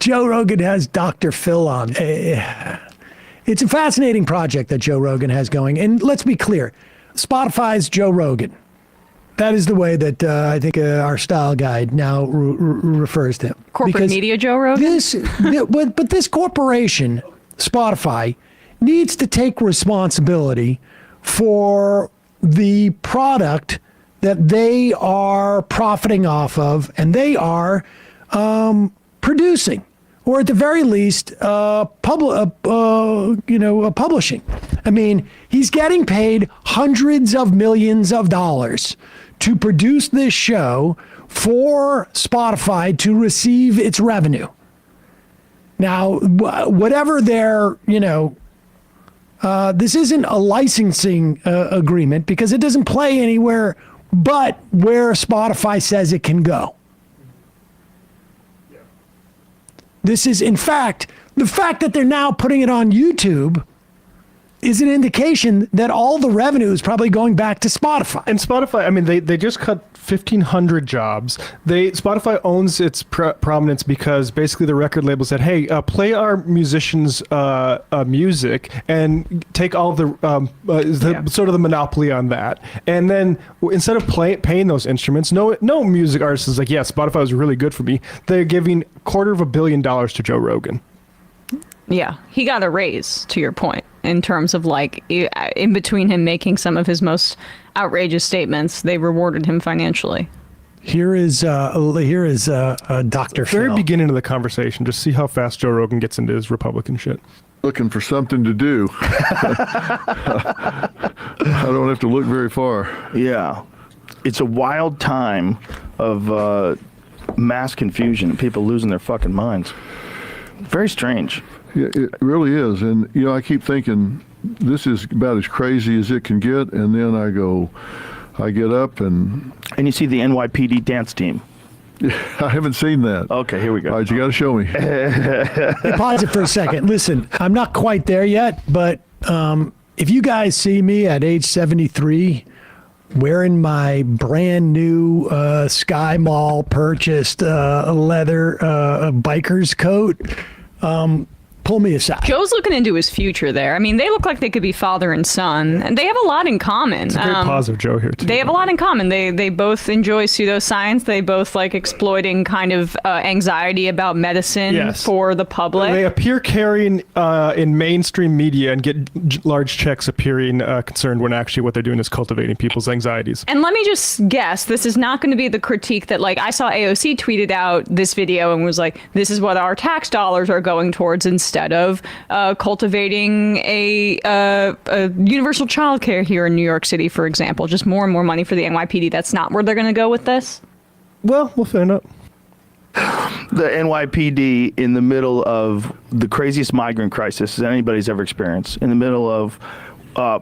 Joe Rogan has Dr. Phil on. It's a fascinating project that Joe Rogan has going. And let's be clear, Spotify's Joe Rogan. That is the way that I think our style guide now refers to him. Corporate media Joe Rogan? But this corporation, Spotify, needs to take responsibility for the product that they are profiting off of and they are producing, or at the very least, publishing. I mean, he's getting paid hundreds of millions of dollars to produce this show for Spotify to receive its revenue. Now, whatever their, this isn't a licensing agreement because it doesn't play anywhere but where Spotify says it can go. This is, in fact, the fact that they're now putting it on YouTube is an indication that all the revenue is probably going back to Spotify. And Spotify, I mean, they just cut 1,500 jobs. Spotify owns its prominence because basically the record label said, hey, play our musicians' music and take all the sort of the monopoly on that. And then instead of paying those instruments, no music artist is like, yeah, Spotify was really good for me. They're giving $250 million to Joe Rogan. Yeah, he got a raise, to your point, in terms of like in between him making some of his most outrageous statements, they rewarded him financially. Here is Dr. Phil. Very beginning of the conversation, just see how fast Joe Rogan gets into his Republican shit. Looking for something to do. I don't have to look very far. Yeah. It's a wild time of mass confusion, people losing their fucking minds. Very strange. Yeah, it really is. And, I keep thinking this is about as crazy as it can get. And then I get up and you see the NYPD dance team. I haven't seen that. Okay, here we go. All right, you got to show me. Hey, pause it for a second. Listen, I'm not quite there yet, but if you guys see me at age 73 wearing my brand new Sky Mall purchased leather biker's coat, pull me aside. Joe's looking into his future there. I mean, they look like they could be father and son, and they have a lot in common. It's a great positive Joe here, too. They have a lot in common. They both enjoy pseudoscience. They both like exploiting kind of anxiety about medicine for the public. They appear caring in mainstream media and get large checks appearing concerned when actually what they're doing is cultivating people's anxieties. And let me just guess, this is not going to be the critique that, like, I saw AOC tweeted out this video and was like, this is what our tax dollars are going towards instead of cultivating a universal child care here in New York City, for example. Just more and more money for the NYPD. That's not where they're going to go with this? Well, we'll find out. The NYPD in the middle of the craziest migrant crisis anybody's ever experienced, in the middle of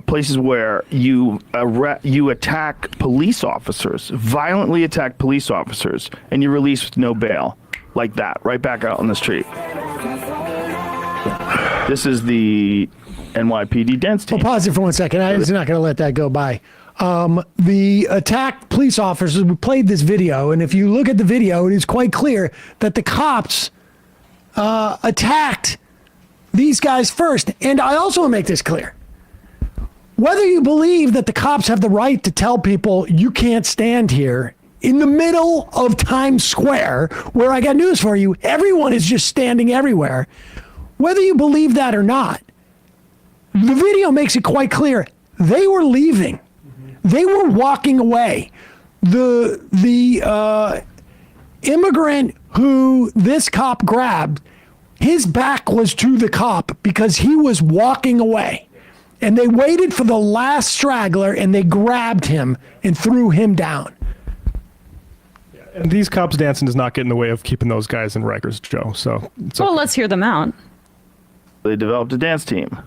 places where you attack police officers, violently attack police officers, and you release with no bail, like that, right back out on the street. This is the NYPD dance team. Well, pause it for 1 second. I'm just not going to let that go by. The attacked police officers, we played this video, and if you look at the video, it is quite clear that the cops attacked these guys first. And I also want to make this clear. Whether you believe that the cops have the right to tell people you can't stand here in the middle of Times Square, where I got news for you, everyone is just standing everywhere. Whether you believe that or not, the video makes it quite clear they were leaving. They were walking away. The immigrant who this cop grabbed, his back was to the cop because he was walking away. And they waited for the last straggler and they grabbed him and threw him down. And these cops dancing does not get in the way of keeping those guys in Rikers, Joe. So, well, let's hear them out. They developed a dance team.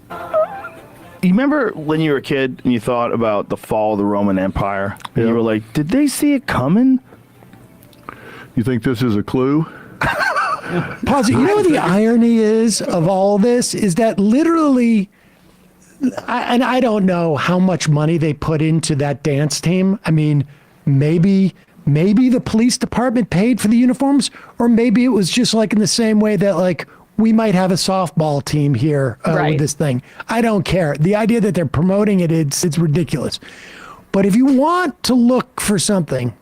You remember when you were a kid and you thought about the fall of the Roman Empire? And you were like, did they see it coming? You think this is a clue? Pause it. You know what the irony is of all this is that literally, and I don't know how much money they put into that dance team. I mean, maybe maybe the police department paid for the uniforms, or maybe it was just like in the same way that like we might have a softball team here with this thing. I don't care. The idea that they're promoting it, it's ridiculous. But if you want to look for something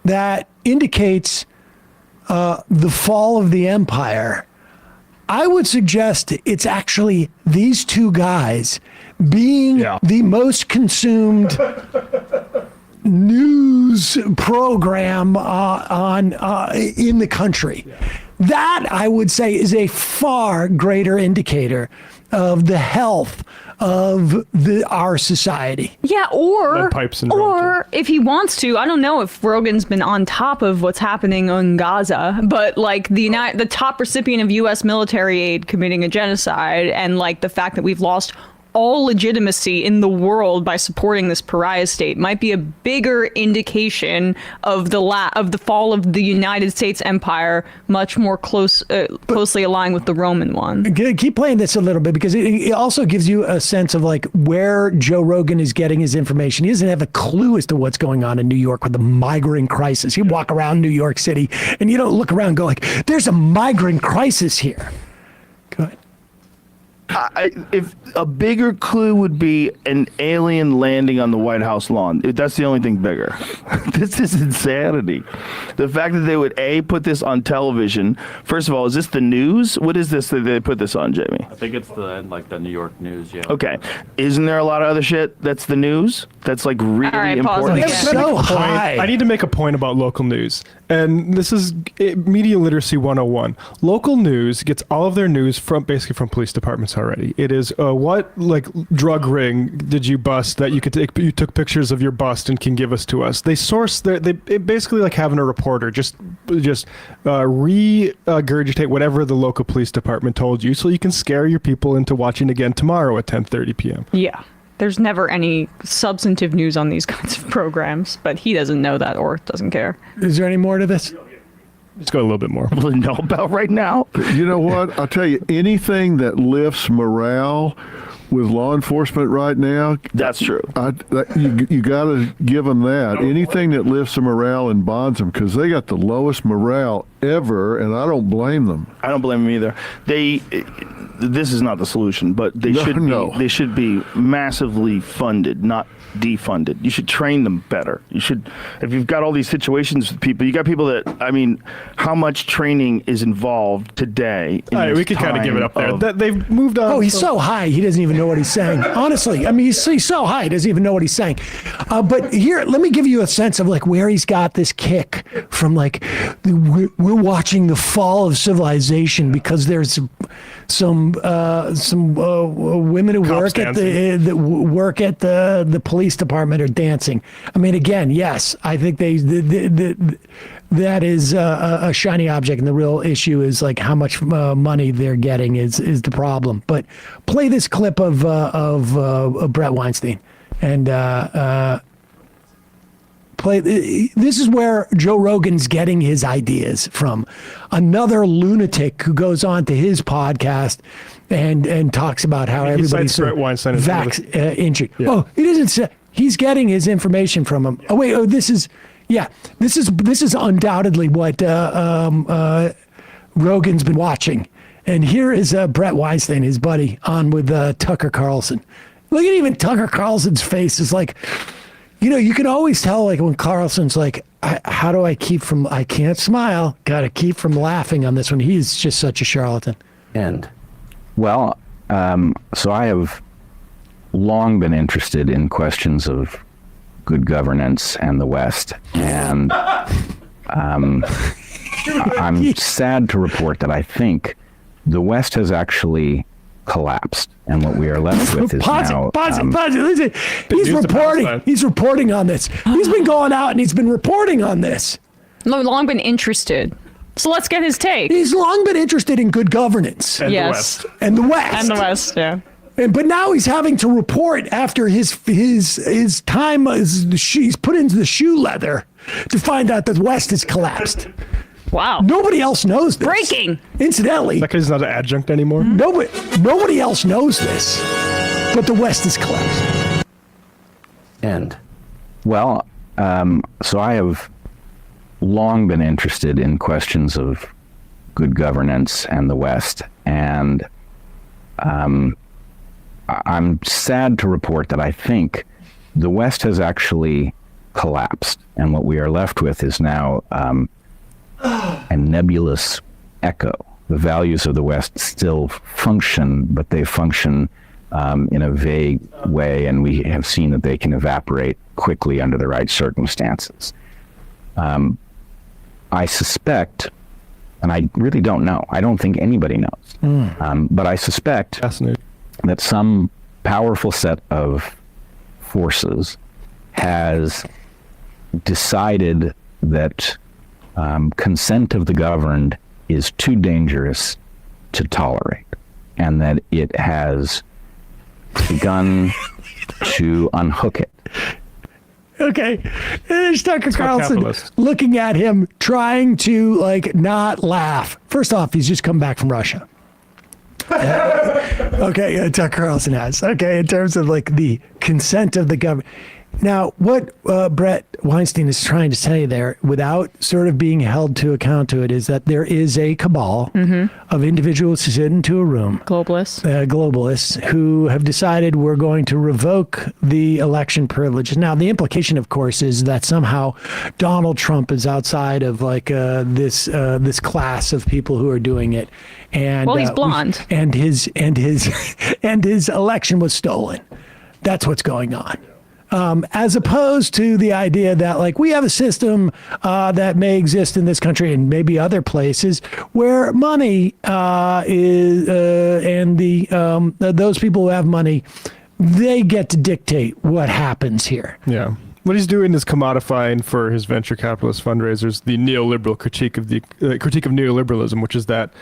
that indicates the fall of the empire, I would suggest it's actually these two guys being the most consumed news program in the country. That, I would say, is a far greater indicator of the health of our society. Yeah, or pipes and Rogan. if he wants to, I don't know if Rogan's been on top of what's happening in Gaza, but like the top recipient of U.S. military aid committing a genocide, and like the fact that we've lost all legitimacy in the world by supporting this pariah state might be a bigger indication of the fall of the United States empire, much more closely aligned with the Roman one. Keep playing this a little bit, because it also gives you a sense of like where Joe Rogan is getting his information. He doesn't have a clue as to what's going on in New York with the migrant crisis. You walk around New York City and you don't look around and go like, there's a migrant crisis here. Go ahead. If a bigger clue would be an alien landing on the White House lawn, if that's the only thing bigger. This is insanity. The fact that they would put this on television. First of all, is this the news? What is this that they put this on, Jamie? I think it's the New York news. Yeah. Okay. Isn't there a lot of other shit that's the news? That's like really right, pause important. it It's again. so high. I need to make a point about local news. And this is media literacy 101. Local news gets all of their news basically from police departments already. It is what like drug ring did you bust that you took pictures of your bust and can give us to us. They source they basically like having a reporter just regurgitate whatever the local police department told you, so you can scare your people into watching again tomorrow at 10:30 p.m. Yeah. There's never any substantive news on these kinds of programs, but he doesn't know that or doesn't care. Is there any more to this? Let's go a little bit more. To know about right now. You know what? I'll tell you, anything that lifts morale with law enforcement right now, That's true. you got to give them that. Anything that lifts the morale and bonds them, because they got the lowest morale ever, and I don't blame them. I don't blame them either. This is not the solution, but they should be massively funded, not defunded. You should train them better. You should, if you've got all these situations with people, you got people that, I mean, how much training is involved today? All right, we can kind of give it up there. They've moved on. Oh, he's so high, he doesn't even know what he's saying. Honestly, I mean, he's so high, he doesn't even know what he's saying. But here, let me give you a sense of like where he's got this kick from. Like, we're watching the fall of civilization because there's some women who work at the police department are dancing. I mean, again, yes, I think that is a shiny object, and the real issue is like how much money they're getting is the problem. But play this clip of Brett Weinstein, and this is where Joe Rogan's getting his ideas from. Another lunatic who goes on to his podcast and talks about how everybody's Brett Weinstein injured. Yeah. Oh, he doesn't say he's getting his information from him. Oh wait, this is undoubtedly what Rogan's been watching. And here is Brett Weinstein, his buddy, on with Tucker Carlson. Look at even Tucker Carlson's face is like, you know, you can always tell like when Carlson's like, how do I can't smile, gotta keep from laughing on this one. He's just such a charlatan. Well, so I have long been interested in questions of good governance and the West, and I'm sad to report that I think the West has actually collapsed, and what we are left with is Pause it. Listen, he's reporting on this. He's been going out and he's been reporting on this. Long been interested. So let's get his take. He's long been interested in good governance. And Yes. the West. And the West. And the West, yeah. But now he's having to report after his time he's put into the shoe leather to find out that the West has collapsed. Wow. Nobody else knows this. Breaking. Incidentally, That guy's not an adjunct anymore. nobody else knows this, but the West has collapsed. Well, So I have long been interested in questions of good governance and the West, and I'm sad to report that I think the West has actually collapsed, and what we are left with is now a nebulous echo. The values of the West still function, but they function in a vague way, and we have seen that they can evaporate quickly under the right circumstances. I suspect, and I really don't know, I don't think anybody knows, but I suspect that some powerful set of forces has decided that consent of the governed is too dangerous to tolerate, and that it has begun to unhook it. Okay, there's Tucker Carlson capitalist. looking at him, trying to like not laugh. First off, he's just come back from Russia. Okay, Tucker Carlson has. Okay, in terms of like the consent of the government. Now, what Brett Weinstein is trying to say there, without sort of being held to account to it, is that there is a cabal of individuals who sit into a room, globalists, who have decided we're going to revoke the election privileges. Now, the implication, of course, is that somehow Donald Trump is outside of like this class of people who are doing it, and Well, he's blonde. and his election was stolen. That's what's going on. As opposed to the idea that like we have a system that may exist in this country and maybe other places where money is and those people who have money, they get to dictate what happens here. Yeah. What he's doing is commodifying for his venture capitalist fundraisers the neoliberal critique of neoliberalism, which is that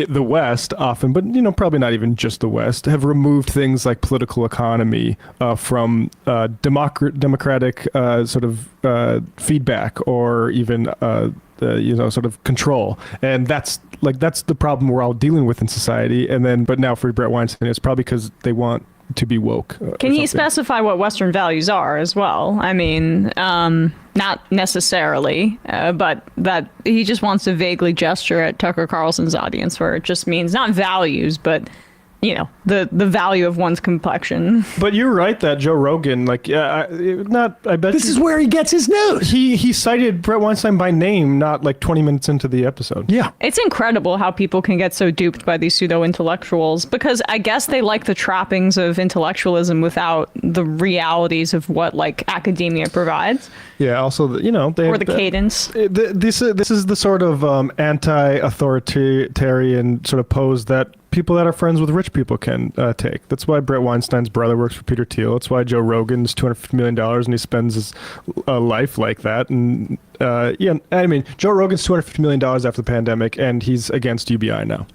the West often, but probably not even just the West, have removed things like political economy from democratic sort of feedback or even sort of control, and that's the problem we're all dealing with in society. And then, but now for Brett Weinstein, it's probably because they want to be woke. Can you specify what Western values are as well? I mean, not necessarily, but that he just wants to vaguely gesture at Tucker Carlson's audience, where it just means not values, but the value of one's complexion. But you're right that Joe Rogan, I bet This is where he gets his news. he cited Brett Weinstein by name, not like 20 minutes into the episode. Yeah. It's incredible how people can get so duped by these pseudo-intellectuals, because I guess they like the trappings of intellectualism without the realities of what like academia provides. Yeah. Also, they Or have the cadence. This is the sort of anti-authoritarian sort of pose that people that are friends with rich people can take. That's why Brett Weinstein's brother works for Peter Thiel. That's why Joe Rogan's $250 million and he spends his life like that. And I mean, Joe Rogan's $250 million after the pandemic, and he's against UBI now.